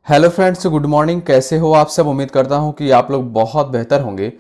Hello friends, good morning. कैसे हो आप सब? उम्मीद करता हूं कि आप लोग बहुत बेहतर होंगे।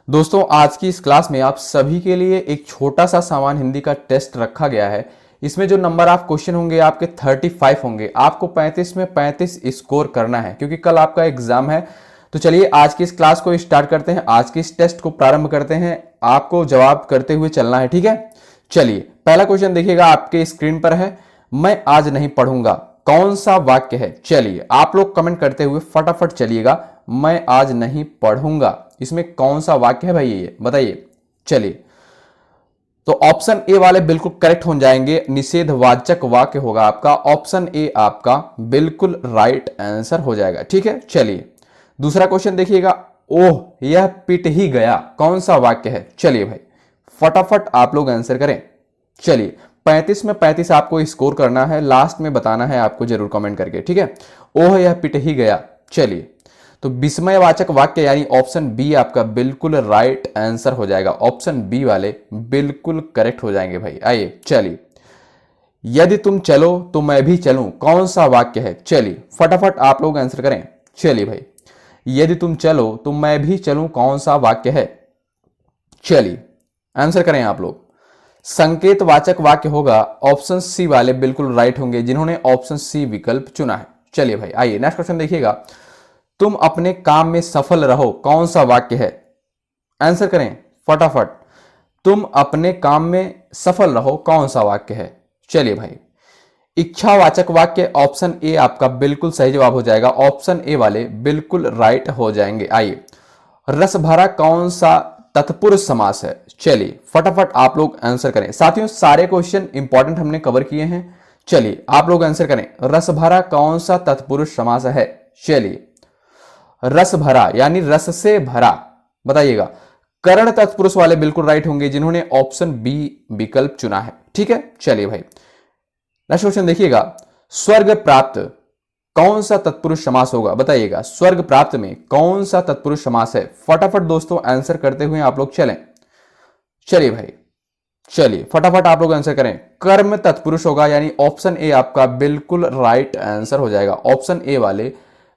दोस्तों, आज की इस क्लास में आप सभी के लिए एक छोटा सा सामान्य हिंदी का टेस्ट रखा गया है। इसमें जो नंबर ऑफ क्वेश्चन होंगे आपके 35 होंगे। आपको 35 में 35 स्कोर करना है क्योंकि कल आपका एग्जाम है। तो चलिए आज की इस क्लास को स्टार्ट करते हैं, आज की इस टेस्ट को प्रारंभ करते हैं। आपको जवाब करते हुए चलना है, ठीक है। चलिए पहला क्वेश्चन देखिएगा, आपके स्क्रीन पर है। मैं आज नहीं पढ़ूंगा, कौन सा वाक्य है? चलिए आप लोग कमेंट करते हुए फटाफट चलिएगा। मैं आज नहीं पढ़ूंगा, इसमें कौन सा वाक्य है भाई, ये बताइए। चलिए, तो ऑप्शन ए वाले बिल्कुल करेक्ट हो जाएंगे। निषेधवाचक वाक्य होगा आपका। ऑप्शन ए आपका बिल्कुल राइट आंसर हो जाएगा, ठीक है। चलिए दूसरा क्वेश्चन देखिएगा। ओह यह पिट ही गया, कौन सा वाक्य है? चलिए भाई फटाफट आप लोग आंसर करें। चलिए 35 में 35 आपको स्कोर करना है, लास्ट में बताना है आपको जरूर कमेंट करके, ठीक है। ओह यह पिट ही गया। चलिए तो विस्मयवाचक वाक्य यानी ऑप्शन बी आपका बिल्कुल राइट आंसर हो जाएगा। ऑप्शन बी वाले बिल्कुल करेक्ट हो जाएंगे भाई। आइए चलिए, यदि तुम चलो तो मैं भी चलूं, कौन सा वाक्य है? चलिए फटाफट आप लोग आंसर करें। चलिए भाई, यदि तुम चलो तो मैं भी चलूं, कौन सा वाक्य है? चलिए आंसर करें आप लोग। संकेतवाचक वाक्य होगा। ऑप्शन सी वाले बिल्कुल राइट होंगे जिन्होंने ऑप्शन सी विकल्प चुना है। चलिए भाई आइए नेक्स्ट क्वेश्चन देखिएगा। तुम अपने काम में सफल रहो, कौन सा वाक्य है? आंसर करें फटाफट। तुम अपने काम में सफल रहो, कौन सा वाक्य है? चलिए भाई, इच्छावाचक वाक्य ऑप्शन ए आपका बिल्कुल सही जवाब हो जाएगा। ऑप्शन ए वाले बिल्कुल राइट हो जाएंगे। आइए, रस भरा कौन सा तत्पुरुष समास है? चलिए फटाफट आप लोग आंसर करें। साथियों सारे क्वेश्चन इंपॉर्टेंट हमने कवर किए हैं। चलिए आप लोग आंसर करें। रस भरा कौन सा तत्पुरुष समास है? चलिए, रस भरा यानी रस से भरा, बताइएगा। करण तत्पुरुष वाले बिल्कुल राइट होंगे जिन्होंने ऑप्शन बी विकल्प चुना है, ठीक है। चलिए भाई नेक्स्ट क्वेश्चन देखिएगा। स्वर्ग प्राप्त कौन सा तत्पुरुष समास होगा? बताइएगा, स्वर्ग प्राप्त में कौन सा तत्पुरुष समास है? फटाफट दोस्तों आंसर करते हुए आप लोग चलें। चलिए भाई, चलिए फटाफट आप लोग आंसर करें। कर्म तत्पुरुष होगा यानी ऑप्शन ए आपका बिल्कुल राइट आंसर हो जाएगा। ऑप्शन ए वाले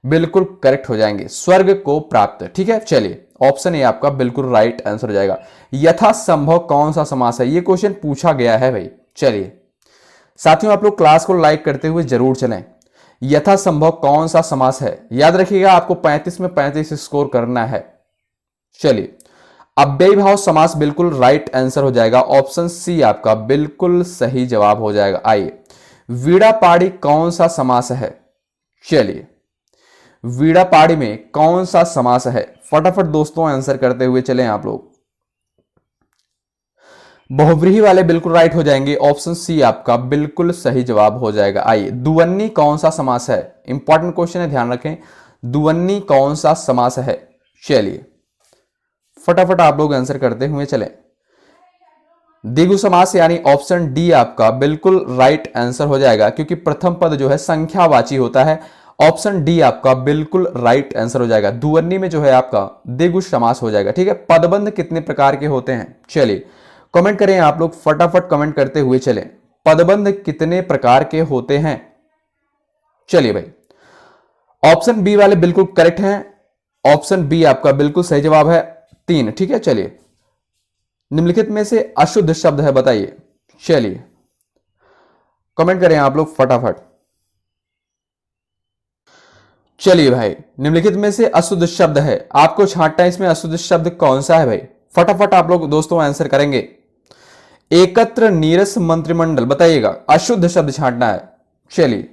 बिल्कुल करेक्ट हो जाएंगे, स्वर्ग को प्राप्त, ठीक है। चलिए ऑप्शन ए आपका बिल्कुल राइट आंसर हो जाएगा। यथासंभव कौन सा समास है? ये क्वेश्चन पूछा गया है भाई। चलिए साथियों आप लोग क्लास को लाइक करते हुए जरूर चलें। यथासंभव कौन सा समास है? याद रखिएगा आपको 35 में 35 स्कोर करना है। चलिए, अव्ययी भाव समास बिल्कुल राइट आंसर हो जाएगा। ऑप्शन सी आपका बिल्कुल सही जवाब हो जाएगा। आइए, वीणा पाड़ी कौन सा समास है? चलिए, वीणा पाड़ी में कौन सा समास है? फटाफट दोस्तों आंसर करते हुए चलें आप लोग। बहुव्रीहि वाले बिल्कुल राइट हो जाएंगे। ऑप्शन सी आपका बिल्कुल सही जवाब हो जाएगा। आइए, दुवन्नी कौन सा समास है? इंपॉर्टेंट क्वेश्चन है, ध्यान रखें। दुवन्नी कौन सा समास है? चलिए फटाफट आप लोग आंसर करते हुए चलें। द्विगु समास यानी ऑप्शन डी आपका बिल्कुल राइट आंसर हो जाएगा क्योंकि प्रथम पद जो है संख्यावाची होता है। ऑप्शन डी आपका बिल्कुल राइट आंसर हो जाएगा। दुवन्नी में जो है आपका द्विगु समास हो जाएगा, ठीक है। पदबंध कितने प्रकार के होते हैं? चलिए कमेंट करें आप लोग, फटाफट कमेंट करते हुए चलें। पदबंध कितने प्रकार के होते हैं? चलिए भाई, ऑप्शन बी वाले बिल्कुल करेक्ट हैं। ऑप्शन बी आपका बिल्कुल सही जवाब है, 3, ठीक है। चलिए, निम्नलिखित में से अशुद्ध शब्द है, बताइए। चलिए कमेंट करें आप लोग फटाफट। चलिए भाई, निम्नलिखित में से अशुद्ध शब्द है, आपको छांटना है इसमें अशुद्ध शब्द कौन सा है भाई? फटाफट आप लोग दोस्तों आंसर करेंगे। एकत्र नीरस मंत्रिमंडल, बताइएगा, अशुद्ध शब्द छांटना है। चलिए,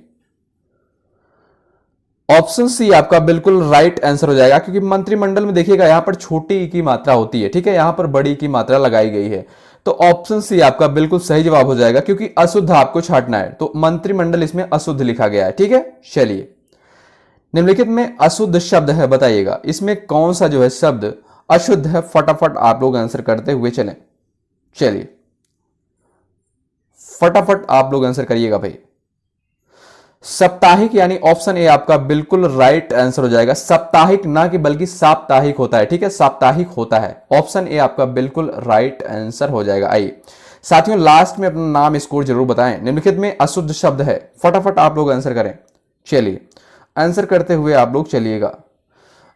ऑप्शन सी आपका बिल्कुल राइट आंसर हो जाएगा क्योंकि मंत्रिमंडल में देखिएगा यहां पर छोटी ई की मात्रा होती है, ठीक है। यहां पर बड़ी की मात्रा लगाई गई है, तो ऑप्शन सी आपका बिल्कुल सही जवाब हो जाएगा क्योंकि अशुद्ध आपको छांटना है, तो मंत्रिमंडल इसमें अशुद्ध लिखा गया है, ठीक है। चलिए, निम्नलिखित में अशुद्ध शब्द है, बताइएगा इसमें कौन सा जो है शब्द अशुद्ध है? फटाफट आप लोग आंसर करते हुए चलें। चलिए फटाफट आप लोग आंसर करिएगा भाई। साप्ताहिक यानी ऑप्शन ए आपका बिल्कुल राइट आंसर हो जाएगा। साप्ताहिक ना कि बल्कि साप्ताहिक होता है, ठीक है, साप्ताहिक होता है। ऑप्शन ए आपका बिल्कुल राइट आंसर हो जाएगा। आइए साथियों लास्ट में अपना नाम स्कोर जरूर बताएं। निम्नलिखित में अशुद्ध शब्द है, फटाफट आप लोग आंसर करें। चलिए आंसर करते हुए आप लोग चलिएगा।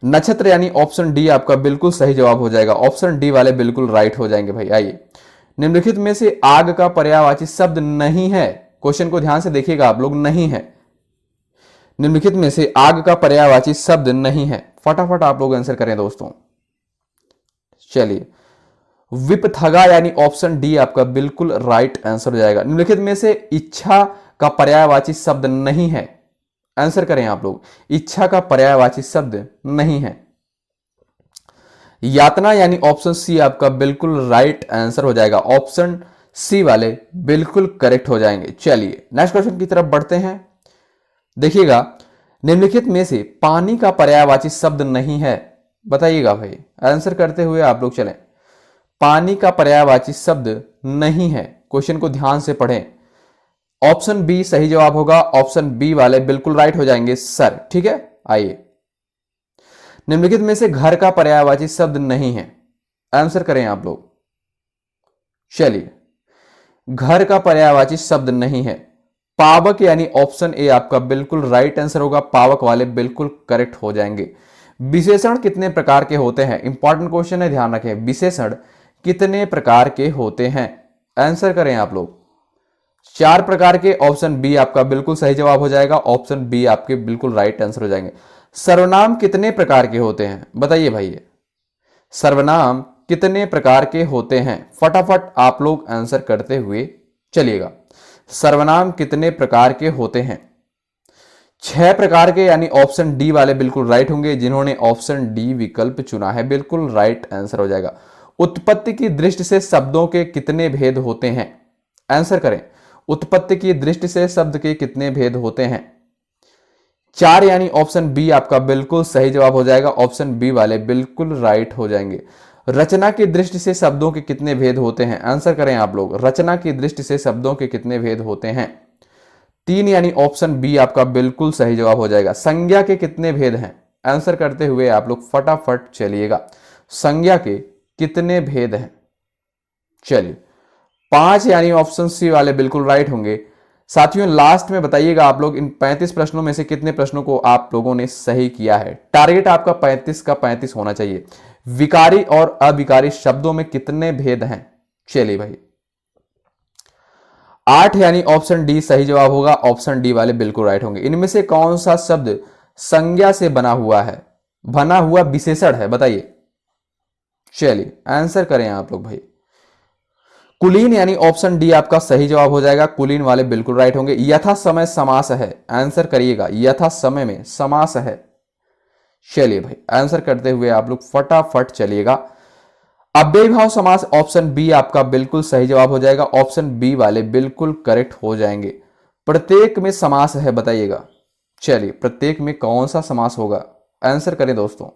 नक्षत्र यानी ऑप्शन डी आपका बिल्कुल सही जवाब हो जाएगा। ऑप्शन डी वाले बिल्कुल राइट हो जाएंगे भाई। आइए, निम्नलिखित में से आग का पर्यायवाची शब्द नहीं है। क्वेश्चन को ध्यान से देखिएगा आप लोग, नहीं है। निम्नलिखित में से आग का पर्यायवाची शब्द नहीं है। फटाफट आप लोग आंसर करें दोस्तों। चलिए, विपथगा यानी ऑप्शन डी आपका बिल्कुल राइट आंसर हो जाएगा। निम्नलिखित में से इच्छा का पर्यायवाची शब्द नहीं है। आंसर करें आप लोग, इच्छा का पर्यायवाची शब्द नहीं है। यातना यानी ऑप्शन सी आपका बिल्कुल राइट आंसर हो जाएगा। ऑप्शन सी वाले बिल्कुल करेक्ट हो जाएंगे। चलिए नेक्स्ट क्वेश्चन की तरफ बढ़ते हैं। देखिएगा, निम्नलिखित में से पानी का पर्यायवाची शब्द नहीं है। बताइएगा भाई, आंसर करते हुए आप लोग चलें। पानी का पर्यायवाची शब्द नहीं है। क्वेश्चन को ध्यान से पढ़ें। ऑप्शन बी सही जवाब होगा। ऑप्शन बी वाले बिल्कुल राइट हो जाएंगे सर। ठीक है, आइए, निम्नलिखित में से घर का पर्यायवाची शब्द नहीं है। आंसर करें आप लोग। चलिए, घर का पर्यायवाची शब्द नहीं है। पावक यानी ऑप्शन ए आपका बिल्कुल राइट आंसर होगा। पावक वाले बिल्कुल करेक्ट हो जाएंगे। विशेषण कितने प्रकार के होते हैं? इंपॉर्टेंट क्वेश्चन है, ध्यान रखें। विशेषण कितने प्रकार के होते हैं? आंसर करें आप लोग। 4 प्रकार के। ऑप्शन बी आपका बिल्कुल सही जवाब हो जाएगा। ऑप्शन बी आपके बिल्कुल राइट आंसर हो जाएंगे। सर्वनाम कितने प्रकार के होते हैं? बताइए भाई, सर्वनाम कितने प्रकार के होते हैं? फटाफट आप लोग आंसर करते हुए चलिएगा। सर्वनाम कितने प्रकार के होते हैं? 6 प्रकार के, यानी ऑप्शन डी वाले बिल्कुल राइट होंगे। जिन्होंने ऑप्शन डी विकल्प चुना है बिल्कुल राइट आंसर हो जाएगा। उत्पत्ति की दृष्टि से शब्दों के कितने भेद होते हैं? आंसर करें। उत्पत्ति की दृष्टि से शब्द के कितने भेद होते हैं? 4, यानी ऑप्शन बी आपका बिल्कुल सही जवाब हो जाएगा। ऑप्शन बी वाले बिल्कुल राइट हो जाएंगे। रचना की दृष्टि से शब्दों के कितने भेद होते हैं? आंसर करें आप लोग। रचना की दृष्टि से शब्दों के कितने भेद होते हैं? 3, यानी ऑप्शन बी आपका बिल्कुल सही जवाब हो जाएगा। संज्ञा के कितने भेद हैं? आंसर करते हुए आप लोग फटाफट चलिएगा। संज्ञा के कितने भेद हैं? चलिए, 5, यानी ऑप्शन सी वाले बिल्कुल राइट होंगे। साथियों, लास्ट में बताइएगा आप लोग इन 35 प्रश्नों में से कितने प्रश्नों को आप लोगों ने सही किया है। टारगेट आपका 35 का 35 होना चाहिए। विकारी और अविकारी शब्दों में कितने भेद हैं? चलिए भाई, 8, यानी ऑप्शन डी सही जवाब होगा। ऑप्शन डी वाले बिल्कुल राइट होंगे। इनमें से कौन सा शब्द संज्ञा से बना हुआ है, बना हुआ विशेषण है? बताइए। चलिए आंसर करें आप लोग भाई। कुलीन, यानी ऑप्शन डी आपका सही जवाब हो जाएगा। कुलीन वाले बिल्कुल राइट होंगे। यथा समय समास है। आंसर करिएगा। यथा समय में समास है। चलिए भाई, आंसर करते हुए आप लोग फटाफट चलिएगा। अव्ययीभाव समास, ऑप्शन बी आपका बिल्कुल सही जवाब हो जाएगा। ऑप्शन बी वाले बिल्कुल करेक्ट हो जाएंगे। प्रत्येक में समास है, बताइएगा। चलिए, प्रत्येक में कौन सा समास होगा? आंसर करें दोस्तों।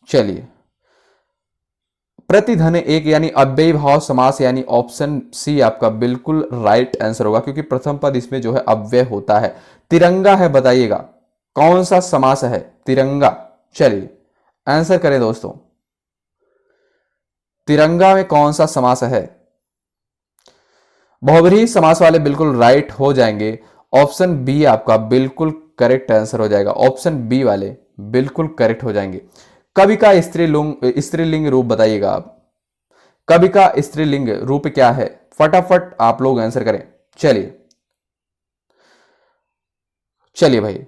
चलिए, प्रतिधन एक, यानी अव्ययीभाव समास, यानी ऑप्शन सी आपका बिल्कुल राइट आंसर होगा, क्योंकि प्रथम पद इसमें जो है अव्यय होता है। तिरंगा है, बताइएगा कौन सा समास है? तिरंगा। चलिए आंसर करें दोस्तों। तिरंगा में कौन सा समास है? बहुब्रीहि समास वाले बिल्कुल राइट हो जाएंगे। ऑप्शन बी आपका बिल्कुल करेक्ट आंसर हो जाएगा। ऑप्शन बी वाले बिल्कुल करेक्ट हो जाएंगे। कवि का स्त्रीलिंग रूप बताइएगा आप। कवि का स्त्रीलिंग रूप क्या है? फटाफट आप लोग आंसर करें। चलिए भाई,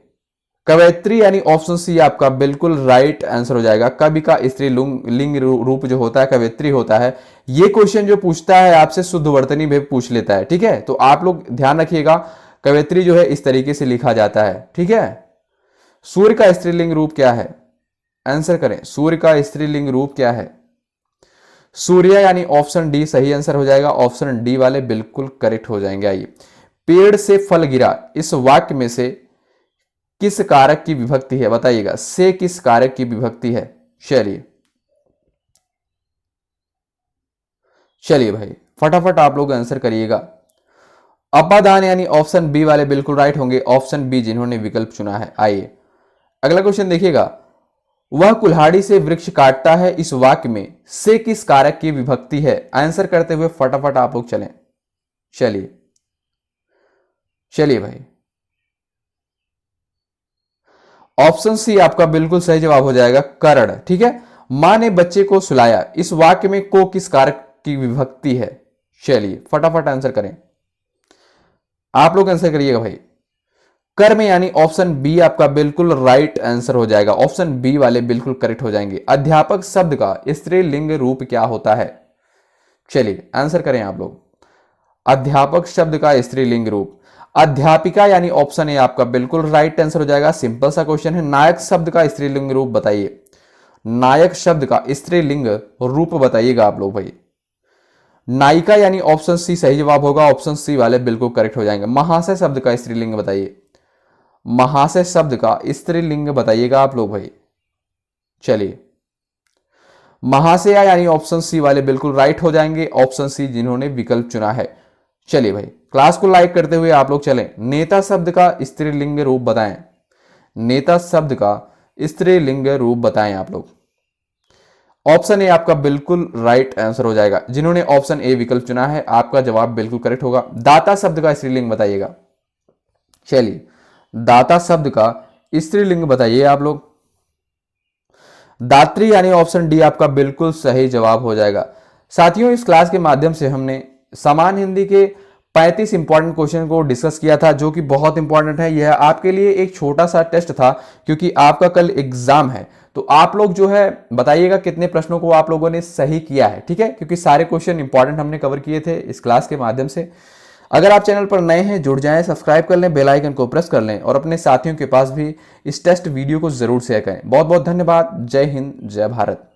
कवयित्री, यानी ऑप्शन सी आपका बिल्कुल राइट आंसर हो जाएगा। कवि का स्त्रीलिंग रूप जो होता है कवयित्री होता है। ये क्वेश्चन जो पूछता है आपसे शुद्ध वर्तनी में पूछ लेता है। ठीक है, तो आप लोग ध्यान रखिएगा। कवयित्री जो है इस तरीके से लिखा जाता है। ठीक है। सूर्य का स्त्रीलिंग रूप क्या है? आंसर करें। सूर्य का स्त्रीलिंग रूप क्या है? सूर्य, यानी ऑप्शन डी सही आंसर हो जाएगा। ऑप्शन डी वाले बिल्कुल करेक्ट हो जाएंगे। आइए, पेड़ से फल गिरा, इस वाक्य में से किस कारक की विभक्ति है? बताइएगा। से किस कारक की विभक्ति है? चलिए भाई, फटाफट आप लोग आंसर करिएगा। अपादान, यानी ऑप्शन बी वाले बिल्कुल राइट होंगे। ऑप्शन बी जिन्होंने विकल्प चुना है। आइए अगला क्वेश्चन देखिएगा। वह कुल्हाड़ी से वृक्ष काटता है, इस वाक्य में से किस कारक की विभक्ति है? आंसर करते हुए फटाफट आप लोग चलें। चलिए भाई, ऑप्शन सी आपका बिल्कुल सही जवाब हो जाएगा, करण। ठीक है, मां ने बच्चे को सुलाया, इस वाक्य में को किस कारक की विभक्ति है? चलिए फटाफट आंसर करें, आप लोग आंसर करिएगा भाई। कर्म यानी ऑप्शन बी आपका बिल्कुल राइट आंसर हो जाएगा, ऑप्शन बी वाले बिल्कुल करेक्ट हो जाएंगे। अध्यापक शब्द का स्त्रीलिंग रूप क्या होता है? चलिए आंसर करें आप लोग। अध्यापक शब्द का स्त्रीलिंग रूप अध्यापिका यानी ऑप्शन ए आपका बिल्कुल राइट आंसर हो जाएगा। सिंपल सा क्वेश्चन है, नायक शब्द का स्त्रीलिंग रूप बताइए। नायक शब्द का स्त्रीलिंग रूप बताइएगा आप लोग भाई। नायिका यानी ऑप्शन सी सही जवाब होगा, ऑप्शन सी वाले बिल्कुल करेक्ट हो जाएंगे। महाशय शब्द का स्त्रीलिंग बताइए। महाशय शब्द का स्त्रीलिंग बताइएगा आप लोग भाई। चलिए महाशया यानी ऑप्शन सी वाले बिल्कुल राइट हो जाएंगे, ऑप्शन सी जिन्होंने विकल्प चुना है। चलिए भाई क्लास को लाइक करते हुए आप लोग चलें। नेता शब्द का स्त्रीलिंग रूप बताएं। नेता शब्द का स्त्रीलिंग रूप बताएं आप लोग। ऑप्शन ए आपका बिल्कुल राइट आंसर हो जाएगा, जिन्होंने ऑप्शन ए विकल्प चुना है आपका जवाब बिल्कुल करेक्ट होगा। दाता शब्द का स्त्रीलिंग बताइएगा। चलिए दाता शब्द का स्त्रीलिंग बताइए आप लोग। दात्री यानी ऑप्शन डी आपका बिल्कुल सही जवाब हो जाएगा। साथियों इस क्लास के माध्यम से हमने समान हिंदी के 35 इंपॉर्टेंट क्वेश्चन को डिस्कस किया था, जो कि बहुत इंपॉर्टेंट है। यह आपके लिए एक छोटा सा टेस्ट था, क्योंकि आपका कल एग्जाम है। तो आप लोग जो है बताइएगा कितने प्रश्नों को आप लोगों ने सही किया है, ठीक है, क्योंकि सारे क्वेश्चन इंपॉर्टेंट हमने कवर किए थे इस क्लास के माध्यम से। अगर आप चैनल पर नए हैं जुड़ जाएं, सब्सक्राइब कर लें, बेल आइकन को प्रेस कर लें और अपने साथियों के पास भी इस टेस्ट वीडियो को जरूर शेयर करें। बहुत बहुत धन्यवाद। जय हिंद, जय भारत।